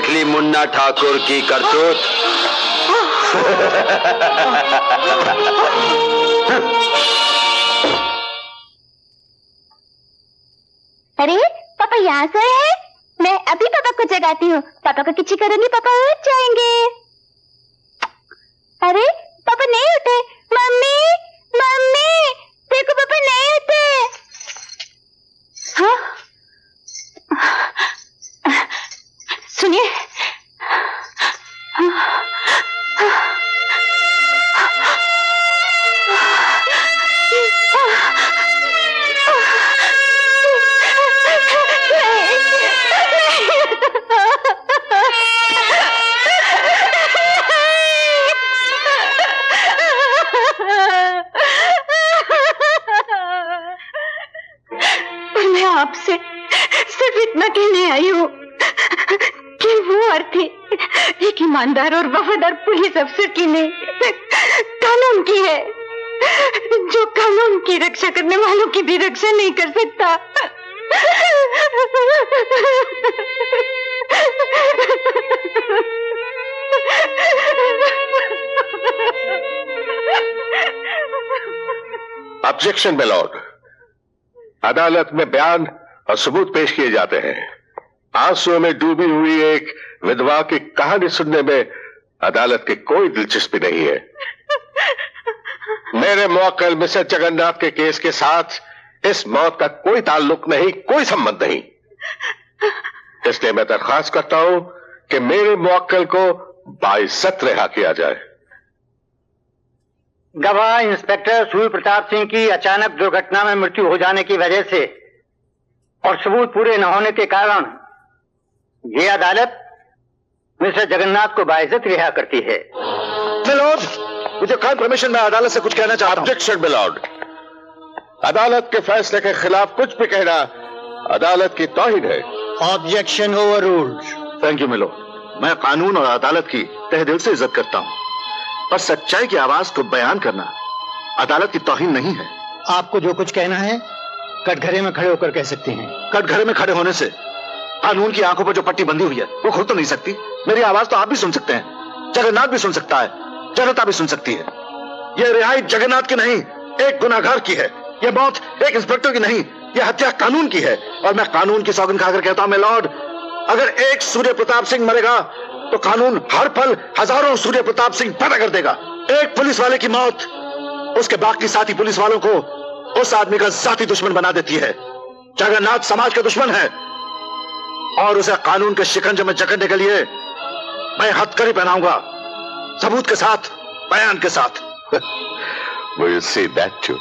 देख ली मुन्ना ठाकुर की करतूत। अरे पापा यहाँ सोए हैं? मैं अभी पापा को जगाती हूँ। पापा को किसी करूंगी, पापा उठ जाएंगे। अरे पापा नहीं उठे। मम्मी मम्मी देखो पापा नहीं उठे। हाँ? सुनिए। मैं आपसे सिर्फ इतना कहने आई हूँ कि वो अर्थी एक ईमानदार और वफादार पुलिस अफसर की नहीं, कानून की है, जो कानून की रक्षा करने वालों की भी रक्षा नहीं कर सकता। Objection my Lord. अदालत में बयान और सबूत पेश किए जाते हैं। आंसुओं में डूबी हुई एक विधवा की कहानी सुनने में अदालत की कोई दिलचस्पी नहीं है। मेरे मुवक्किल मिस्टर जगन्नाथ के केस के साथ इस मौत का कोई ताल्लुक नहीं, कोई संबंध नहीं। इसलिए मैं दरख्वास्त करता हूं कि मेरे मुवक्किल को बाइज्जत रिहा किया जाए। गवाह इंस्पेक्टर सूर्य प्रताप सिंह की अचानक दुर्घटना में मृत्यु हो जाने की वजह से और सबूत पूरे न होने के कारण ये अदालत मिस्टर जगन्नाथ को बाइज्जत रिहा करती है। Milord, with your kind permission मैं अदालत से कुछ कहना चाहता हूं। Objection milord. अदालत के फैसले के खिलाफ कुछ भी कहना अदालत की तौहीन है। Objection overruled. Thank you milord. मैं कानून और अदालत की तहे दिल से इज्जत करता हूं, पर सच्चाई की आवाज को बयान करना अदालत की तौहीन नहीं है। आपको जो कुछ कहना है कटघरे में खड़े होकर कह सकते हैं। कटघरे में खड़े होने से कानून की आंखों पर जो पट्टी बंधी हुई है वो खुल तो नहीं सकती। मेरी आवाज तो आप भी सुन सकते हैं, जगन्नाथ भी सुन सकता है, जनता भी सुन सकती है। यह रिहाई जगन्नाथ की नहीं, एक गुनाहगार की है। यह मौत एक इंस्पेक्टर की नहीं, यह हत्या कानून की है। और मैं कानून की सौगंध खाकर कहता हूं, मैं लॉर्ड, अगर एक सूर्य प्रताप सिंह मरेगा तो कानून हर पल हजारों सूर्य प्रताप सिंह पैदा कर देगा। एक पुलिस वाले की मौत उसके बाकी साथी पुलिस वालों को उस आदमी का जाति दुश्मन बना देती है। जगन्नाथ समाज का दुश्मन है और उसे कानून के शिकंजे में जकड़ने के लिए मैं हथकड़ी पहनाऊंगा, सबूत के साथ, बयान के साथ। Will you say that too?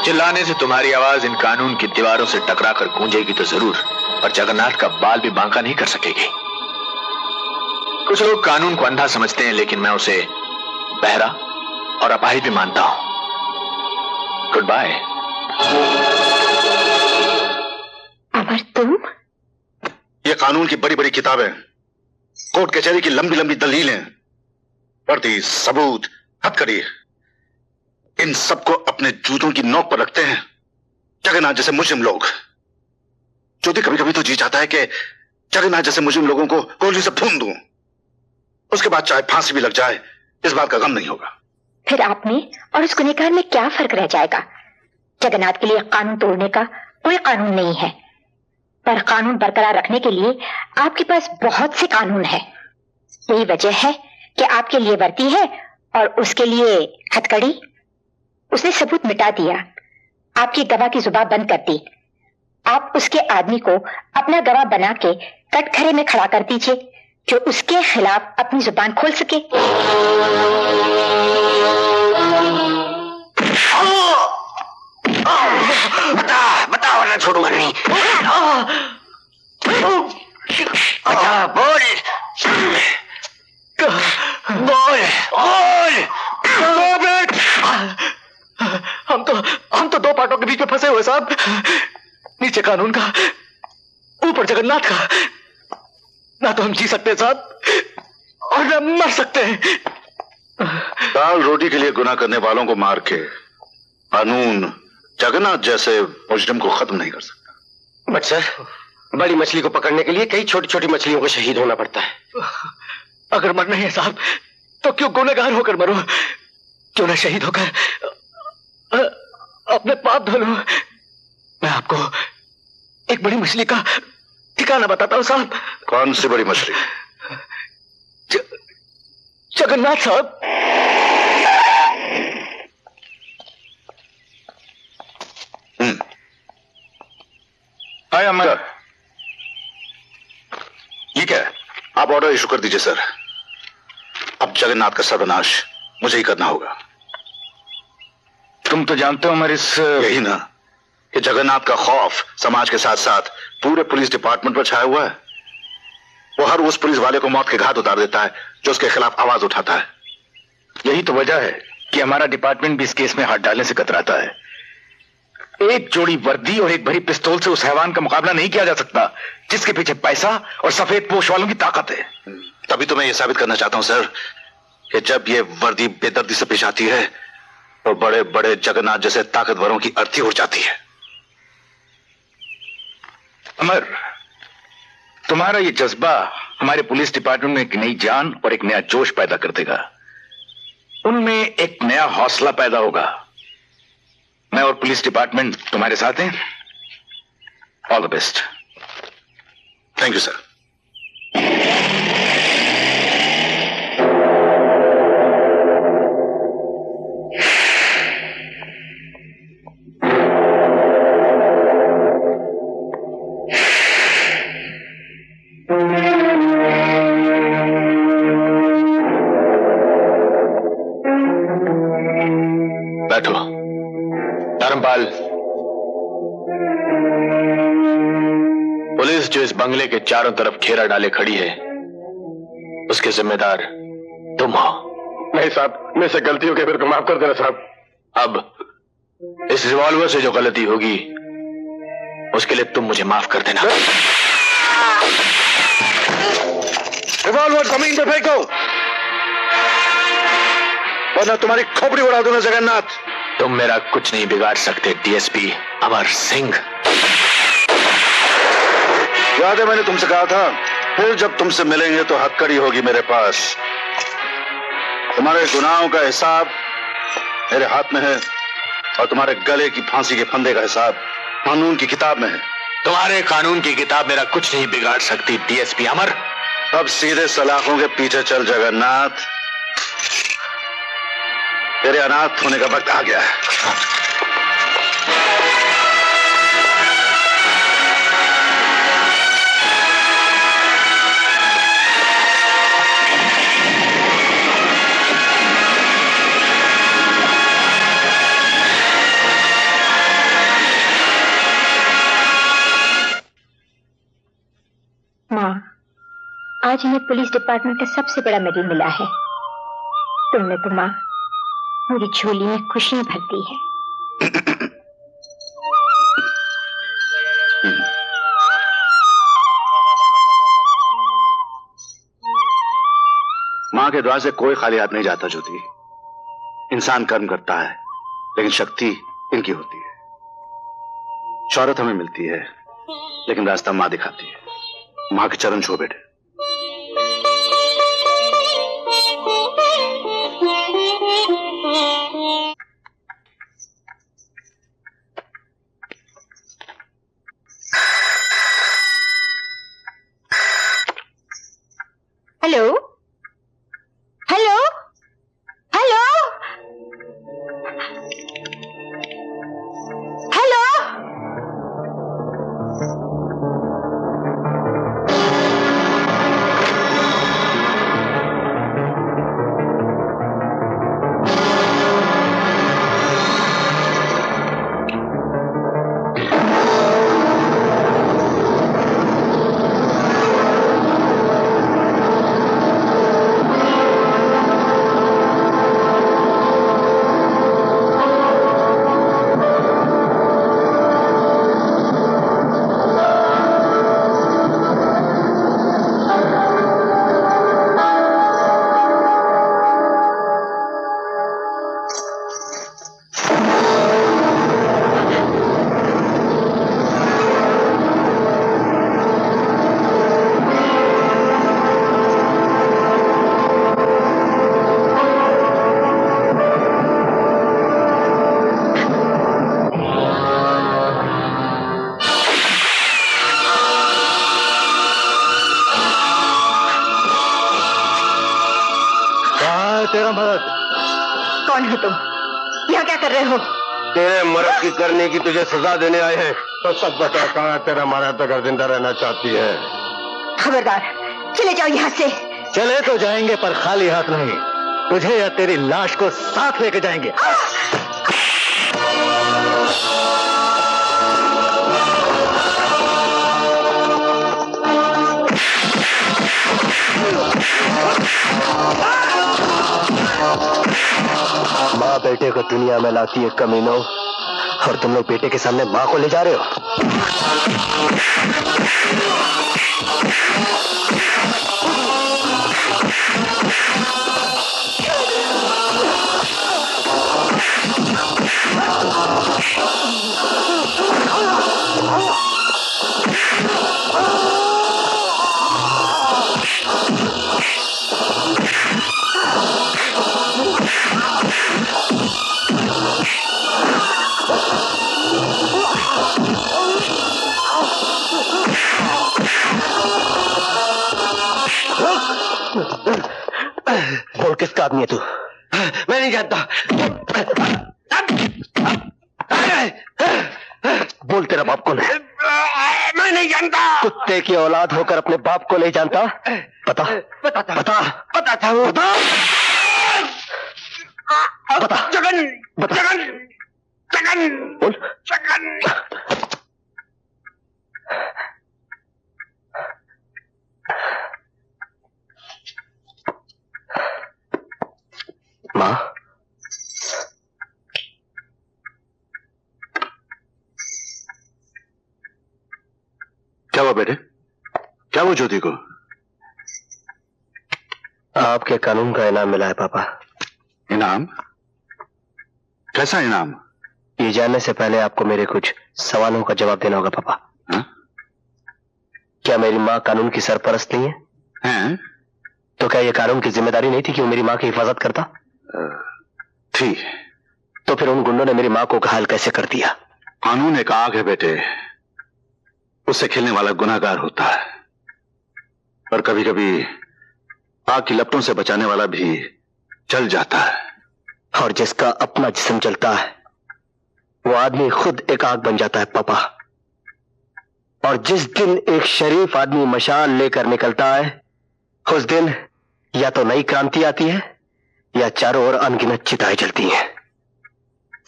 चिल्लाने से तुम्हारी आवाज इन कानून की दीवारों से टकराकर गूंजेगी तो जरूर, पर जगन्नाथ का बाल भी बांका नहीं कर सकेगी। कुछ लोग कानून को अंधा समझते हैं, लेकिन मैं उसे बहरा और अपाहिज भी मानता हूं। Good bye. अमर तुम? ये कानून की बड़ी बड़ी किताबें, कोर्ट कचहरी की लंबी लंबी दलीलें, वर्दी, सबूत, हथकड़ी, इन सबको अपने जूतों की नोक पर रखते हैं जगन्नाथ जैसे मुस्लिम लोग। ज्योति कभी कभी तो जी चाहता है कि जगन्नाथ जैसे मुस्लिम लोगों को गोली से भून दूं, उसके बाद चाहे फांसी भी लग जाए, इस बात का गम नहीं होगा। फिर आप में और उस गुनहगार में क्या फर्क रह जाएगा? जगन्नाथ के लिए कानून तोड़ने का कोई कानून नहीं है, पर कानून बरकरार रखने के लिए आपके पास बहुत से कानून है। यही वजह है कि आपके लिए वर्दी है और उसके लिए हथकड़ी। उसने सबूत मिटा दिया, आपकी गवाह की जुबान बंद कर दी। आप उसके आदमी को अपना गवाह बना के कटघरे में खड़ा कर दीजिए, जो उसके खिलाफ अपनी जुबान खोल सके। बता वरना छोड़ूंगा नहीं। बता, बोल बोल बोल। हम तो दो पार्टों के बीच में फंसे हुए साहब। नीचे कानून का, ऊपर जगन्नाथ का। ना तो हम जी सकते साहब और ना मर सकते हैं। दाल रोटी के लिए गुनाह करने वालों को मार के कानून जगन्नाथ जैसे मुजरिम को खत्म नहीं कर सकता। बट सर, बड़ी मछली को पकड़ने के लिए कई छोटी छोटी मछलियों को शहीद होना पड़ता है। अगर मरना है साहब तो क्यों गुनहगार होकर मरो, क्यों ना शहीद होकर अपने पाप धो लो। मैं आपको एक बड़ी मछली का ठिकाना बताता हूं साहब। कौन सी बड़ी मछली? जगन्नाथ साहब। हाय अमर। ये क्या है? आप ऑर्डर इशू कर दीजिए सर। अब जगन्नाथ का सर्वनाश मुझे ही करना होगा। तुम तो जानते हो अमर, इस यही ना कि जगन्नाथ का खौफ समाज के साथ साथ पूरे पुलिस डिपार्टमेंट पर छाया हुआ है। वो हर उस पुलिस वाले को मौत के घाट उतार देता है जो उसके खिलाफ आवाज उठाता है। यही तो वजह है कि हमारा डिपार्टमेंट भी इस केस में हाथ डालने से कतराता है। एक जोड़ी वर्दी और एक भरी पिस्तौल से उस हैवान का मुकाबला नहीं किया जा सकता जिसके पीछे पैसा और सफेद पोश वालों की ताकत है। तभी तो मैं ये साबित करना चाहता हूं सर कि जब ये वर्दी बेदर्दी से पेश आती है तो बड़े बड़े जगन्नाथ जैसे ताकतवरों की अर्थी उड़ जाती है। अमर, तुम्हारा ये जज्बा हमारे पुलिस डिपार्टमेंट में एक नई जान और एक नया जोश पैदा कर देगा। उनमें एक नया हौसला पैदा होगा। मैं और पुलिस डिपार्टमेंट तुम्हारे साथ हैं। All the best. Thank you sir. बैठो। धर्मपाल, पुलिस जो इस बंगले के चारों तरफ घेरा डाले खड़ी है उसके जिम्मेदार तुम हो। नहीं साहब, मेरे से गलती हो गई, मेरे को माफ कर देना साहब। अब इस रिवॉल्वर से जो गलती होगी उसके लिए तुम मुझे माफ कर देना। रिवॉल्वर जमीन पे फेंको वरना तुम्हारी खोपड़ी उड़ा दूंगा जगन्नाथ। तुम मेरा कुछ नहीं बिगाड़ सकते डीएसपी अमर सिंह। याद है मैंने तुमसे कहा था फिर जब तुमसे मिलेंगे तो हक्कड़ी होगी मेरे पास। तुम्हारे गुनाहों का हिसाब मेरे हाथ में है और तुम्हारे गले की फांसी के फंदे का हिसाब कानून की किताब में है। तुम्हारे कानून की किताब मेरा कुछ नहीं बिगाड़ सकती डीएसपी अमर। अब सीधे सलाखों के पीछे चल जगन्नाथ, तेरे अनाथ होने का वक्त आ गया है। माँ, आज हमें पुलिस डिपार्टमेंट का सबसे बड़ा मेडल मिला है। तुमने तो माँ मेरी झोली में खुशियां भर दी है। मां के द्वार से कोई खाली हाथ नहीं जाता ज्योति। इंसान कर्म करता है लेकिन शक्ति इनकी होती है। शौहरत हमें मिलती है लेकिन रास्ता मां दिखाती है। मां के चरण छू बेटे। Hello hello hello hello. तेरा मर्द। कौन हो तुम? यहाँ क्या कर रहे हो? तेरे मर्द की करने की तुझे सजा देने आए हैं। तो सब बता, कहाँ तेरा मर्द अगर जिंदा रहना चाहती है? खबरदार, चले जाओ यहाँ से। चले तो जाएंगे पर खाली हाथ नहीं, तुझे या तेरी लाश को साथ लेके जाएंगे। माँ बेटे को दुनिया में लाती है कमीनों, और तुम लोग बेटे के सामने माँ को ले जा रहे हो। बोल, किसका आदमी है तू? मैं नहीं जानता। बोल, तेरा बाप कौन है? मैं नहीं जानता। कुत्ते की औलाद होकर अपने बाप को नहीं जानता? बता बता बता बता बता बता। जगन, जगन, जगन, बोल। जगन। माँ, क्या हुआ बेटे? क्या हुआ ज्योति को? आपके कानून का इनाम मिला है पापा। इनाम? कैसा इनाम? ये जानने से पहले आपको मेरे कुछ सवालों का जवाब देना होगा पापा। हा? क्या मेरी माँ कानून की सरपरस्त नहीं है? हैं? तो क्या ये कानून की जिम्मेदारी नहीं थी कि वो मेरी माँ की हिफाजत करता? थी। तो फिर उन गुंडों ने मेरी माँ को घायल कैसे कर दिया? कानून एक आग है बेटे, उससे खेलने वाला गुनाहगार होता है, पर कभी कभी आग की लपटों से बचाने वाला भी जल जाता है। और जिसका अपना जिस्म जलता है वो आदमी खुद एक आग बन जाता है पापा। और जिस दिन एक शरीफ आदमी मशाल लेकर निकलता है, उस दिन या तो नई क्रांति आती है या चारों ओर अनगिनत चिताएं जलती हैं।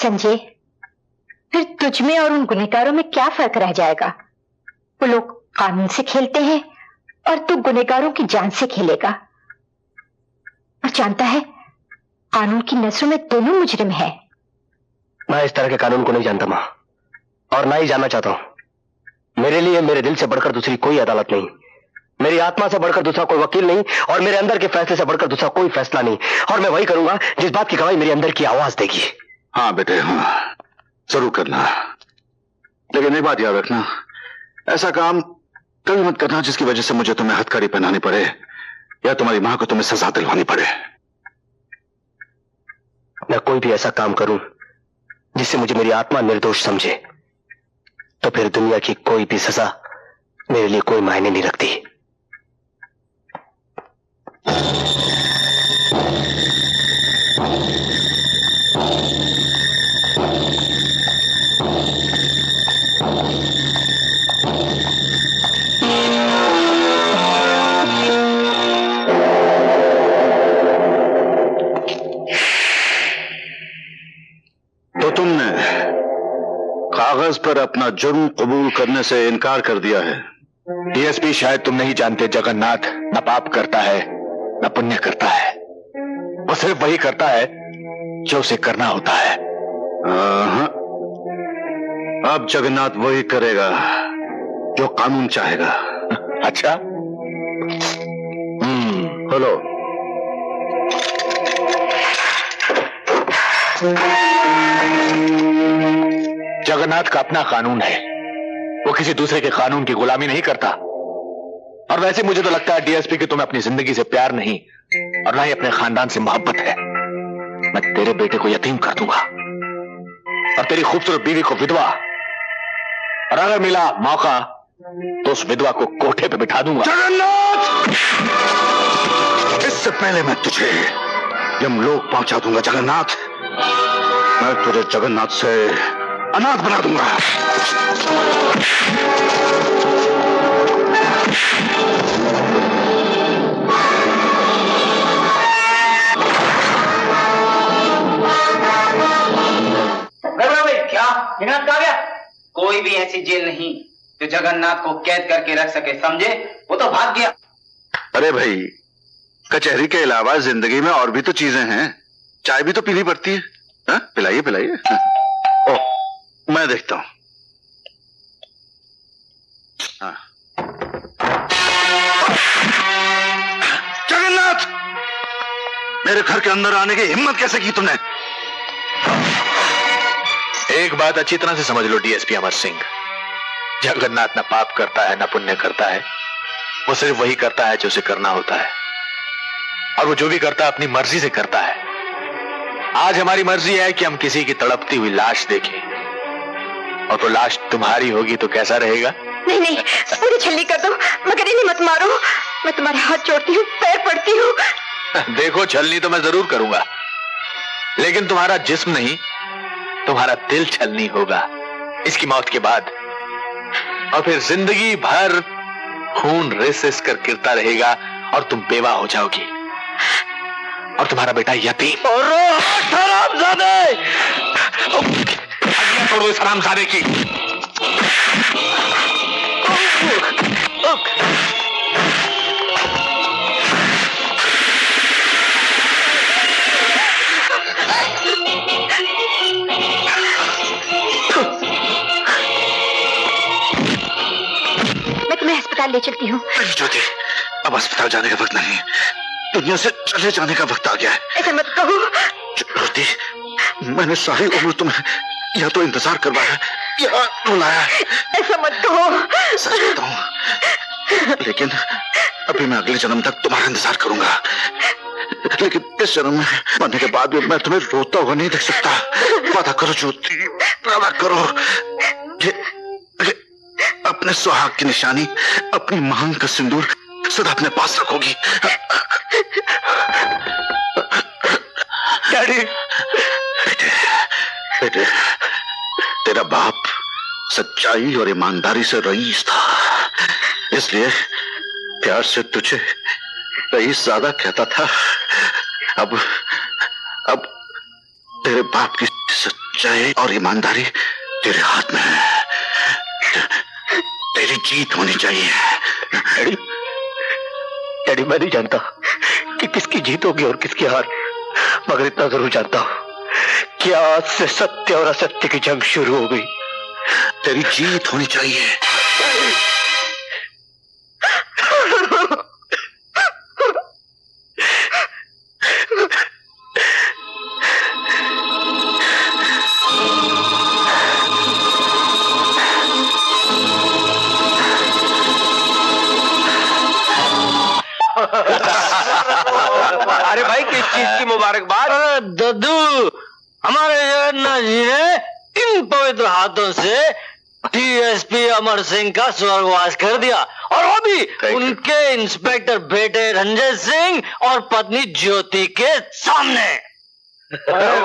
संजय, फिर तुझ में और उन गुनहगारों में क्या फर्क रह जाएगा? वो लोग कानून से खेलते हैं और तू गुनहगारों की जान से खेलेगा। और जानता है, कानून की नसों में दोनों मुजरिम है। मैं इस तरह के कानून को नहीं जानता मां, और ना ही जानना चाहता हूं। मेरे लिए मेरे दिल से बढ़कर दूसरी कोई अदालत नहीं, मेरी आत्मा से बढ़कर दूसरा कोई वकील नहीं, और मेरे अंदर के फैसले से बढ़कर दूसरा कोई फैसला नहीं। और मैं वही करूंगा जिस बात की गवाही मेरे अंदर की आवाज देगी। हाँ बेटे, हाँ जरूर करना, लेकिन एक बात याद रखना, ऐसा काम कभी मत करना जिसकी वजह से मुझे तुम्हें हथकड़ी पहनानी पड़े या तुम्हारी मां को तुम्हें सजा दिलवानी पड़े। मैं कोई भी ऐसा काम करूं जिससे मुझे मेरी आत्मा निर्दोष समझे, तो फिर दुनिया की कोई भी सजा मेरे लिए कोई मायने नहीं रखती। तो तुमने कागज पर अपना जुर्म कबूल करने से इनकार कर दिया है। डीएसपी, शायद तुम नहीं जानते, जगन्नाथ न पाप करता है न पुण्य करता है। वो सिर्फ वही करता है जो उसे करना होता है। अब जगन्नाथ वही करेगा जो कानून चाहेगा। अच्छा? हेलो। जगन्नाथ का अपना कानून है, वो किसी दूसरे के कानून की गुलामी नहीं करता। और वैसे मुझे तो लगता है डीएसपी कि तुम्हें अपनी जिंदगी से प्यार नहीं और ना ही अपने खानदान से मोहब्बत है। मैं तेरे बेटे को यतीम कर दूंगा और तेरी खूबसूरत बीवी को विधवा, और अगर मिला मौका तो उस विधवा को कोठे पे बिठा दूंगा। जगन्नाथ! इससे पहले मैं तुझे यमलोक पहुंचा दूंगा जगन्नाथ। मैं तुझे जगन्नाथ से अनाथ बना दूंगा। क्या जगन्नाथ कहाँ गया? कोई भी ऐसी जेल नहीं जो जगन्नाथ को कैद करके रख सके, समझे? वो तो भाग गया। अरे भाई, कचहरी के अलावा जिंदगी में और भी तो चीजें हैं, चाय भी तो पीनी पड़ती है। हाँ? पिलाइए पिलाइए। ओ, मैं देखता हूं। हाँ। जगन्नाथ, मेरे घर के अंदर आने की हिम्मत कैसे की तुमने? एक बात अच्छी तरह से समझ लो डीएसपी अमर सिंह, जगन्नाथ न पाप करता है न पुण्य करता है, वो सिर्फ वही करता है जो उसे करना होता है, और वो जो भी करता है अपनी मर्जी से करता है। आज हमारी मर्जी है कि हम किसी की तड़पती हुई लाश देखें, और वो लाश तुम्हारी होगी तो कैसा रहेगा? नहीं नहीं, मुझे छलनी कर दो, मगर इन्हें मत मारो। मैं तुम्हारे हाथ जोड़ती हूँ, पैर पड़ती हूँ। देखो, छलनी तो मैं जरूर करूंगा, लेकिन तुम्हारा जिस्म नहीं, तुम्हारा दिल छलनी होगा इसकी मौत के बाद, और फिर जिंदगी भर खून रिस कर गिरता रहेगा और तुम बेवा हो जाओगी, और तुम्हारा बेटा यतीम। हरामजादे! छोड़ो इस हरामजादे की। अस्पताल ले चलती हूँ। नहीं ज्योति, अब अस्पताल जाने का वक्त नहीं है, दुनिया से चले जाने का वक्त आ गया है। ऐसा मत कहो ज्योति, मैंने सारी उम्र तुम्हें या तो इंतजार करवाया या रुलाया। ऐसा मत कहो। सच बताऊं, लेकिन अभी मैं अगले जन्म तक तुम्हारा इंतजार करूंगा, लेकिन इस जन्म में मरने के बाद भी मैं तुम्हें रोता हुआ नहीं देख सकता। वादा करो ज्योति, वादा करो। अपने सुहाग की निशानी, अपनी मांग का सिंदूर सदा अपने पास रखोगी। डैडी। बेटे, बेटे, तेरा बाप सच्चाई और ईमानदारी से रईस था, इसलिए प्यार से तुझे रईस ज्यादा कहता था। अब तेरे बाप की सच्चाई और ईमानदारी तेरे हाथ में है। तेरी जीत होनी चाहिए। डैडी, डैडी, मैं नहीं जानता कि किसकी जीत होगी और किसकी हार, मगर इतना जरूर जानता हूं कि आज से सत्य और असत्य की जंग शुरू हो गई। तेरी जीत होनी चाहिए। अरे भाई, किस चीज की मुबारकबाद? अरे दद्दू, हमारे जगन्नाथ जी ने इन पवित्र हाथों से डीएसपी अमर सिंह का स्वर्गवास कर दिया, और वो भी उनके इंस्पेक्टर बेटे रंजय सिंह और पत्नी ज्योति के सामने। वाह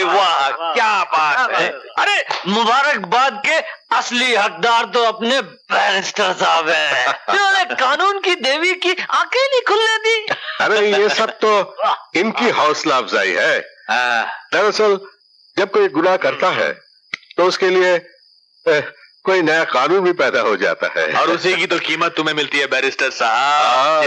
वाह, क्या बात है। अरे मुबारकबाद के असली हकदार तो अपने बैरिस्टर साहब हैं, जिन्होंने कानून की देवी की आंखें नहीं खुलने दी। अरे ये सब तो इनकी हौसला अफजाई है। दरअसल जब कोई गुनाह करता है तो उसके लिए कोई नया कानून भी पैदा हो जाता है, और उसी की तो कीमत तुम्हें मिलती है बैरिस्टर साहब।